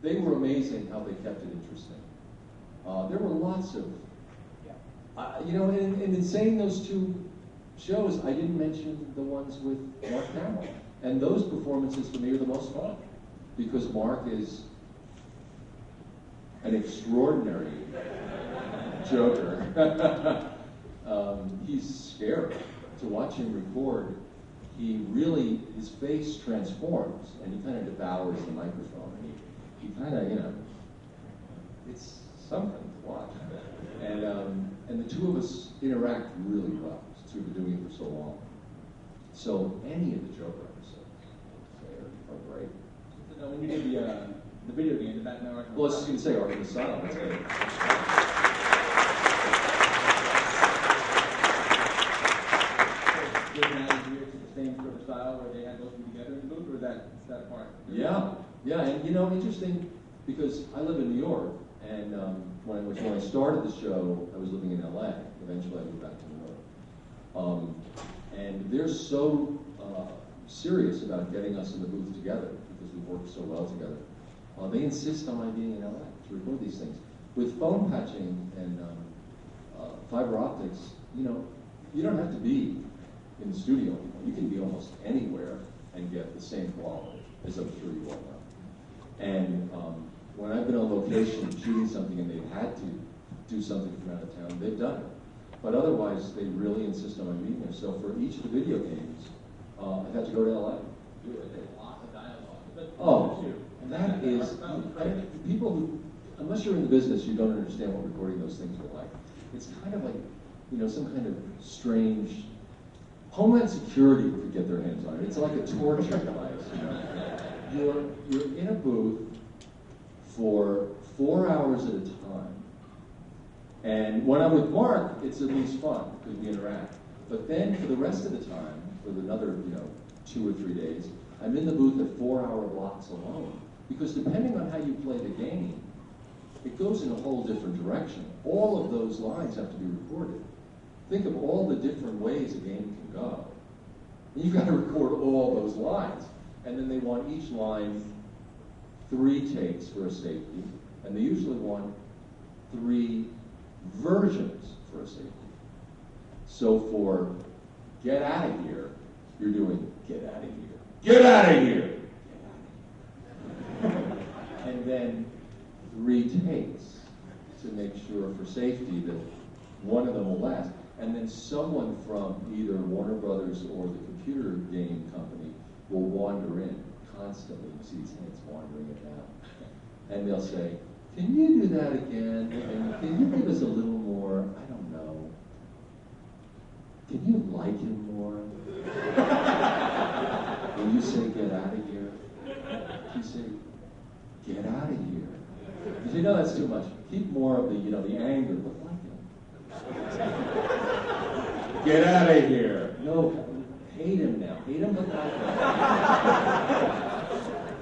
they were amazing how they kept it interesting. There were lots of, you know, and in saying those two shows, I didn't mention the ones with Mark Hamill. And those performances for me are the most fun, because Mark is an extraordinary joker. He's scary. To watch him record, he really, his face transforms, and he kind of devours the microphone, and he kind of, you know, it's something to watch. And the two of us interact really well, since we've been doing it for so long. So any of the Joker episodes are great. So when you did the video game, did that network? Well, I was just going to say Arkham Asylum, that's great. Did that adhere to the same sort of style where they had those two together in the booth, or is that apart? Yeah, and you know, interesting, because I live in New York, and when I started the show, I was living in LA. Eventually I moved back to New York. And they're so serious about getting us in the booth together, because we work so well together. They insist on my being in LA to record these things. With phone patching and fiber optics, you know, you don't have to be in the studio. You can be almost anywhere and get the same quality, as I'm sure you all know. And when I've been on location shooting something and they've had to do something from out of town, they've done it. But otherwise, they really insist on my being there. So for each of the video games, I've had to go to LA. Lots of dialogue. Oh, that is, people who, unless you're in the business, you don't understand what recording those things were like. It's kind of like, you know, some kind of strange, Homeland Security could get their hands on it. It's like a torture device, you know. You're in a booth for 4 hours at a time. And when I'm with Mark, it's at least fun, because we interact. But then for the rest of the time, for another, you know, 2 or 3 days, I'm in the booth at 4-hour blocks alone. Because depending on how you play the game, it goes in a whole different direction. All of those lines have to be recorded. Think of all the different ways a game can go. And you've got to record all those lines. And then they want each line 3 takes for a safety, and they usually want 3 versions for a safety. So for get out of here, you're doing get out of here. Get out of here! And then 3 takes to make sure for safety that one of them will last. And then someone from either Warner Brothers or the computer game company will wander in constantly. You see his hands wandering in and out. And they'll say, can you do that again? And can you give us a little more, I don't know, can you like him more? When you say get out of here, you say, get out of here. Because you know that's too much. Keep more of the, you know, the anger, but like him. Get out of here. No, hate him now. Hate him but like him.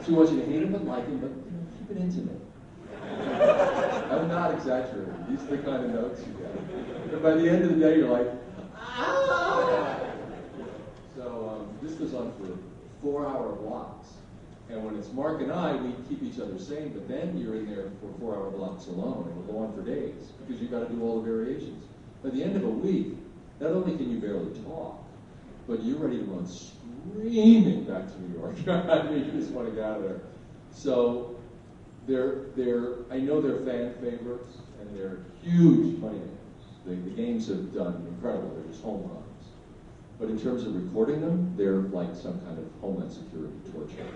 So we want you to hate him but like him, but you know, keep it intimate. I'm not exaggerating. These are the kind of notes you get. And by the end of the day, you're like, ah! So this goes on for 4-hour blocks. And when it's Mark and I, we keep each other sane, but then you're in there for 4-hour blocks alone, and we'll go on for days, because you've got to do all the variations. By the end of a week, not only can you barely talk, but you're ready to run screaming back to New York. I mean, you just want to get out of there. So I know they're fan favorites, and they're huge money makers. The games have done incredible. They're just home runs. But in terms of recording them, they're like some kind of Homeland Security torture.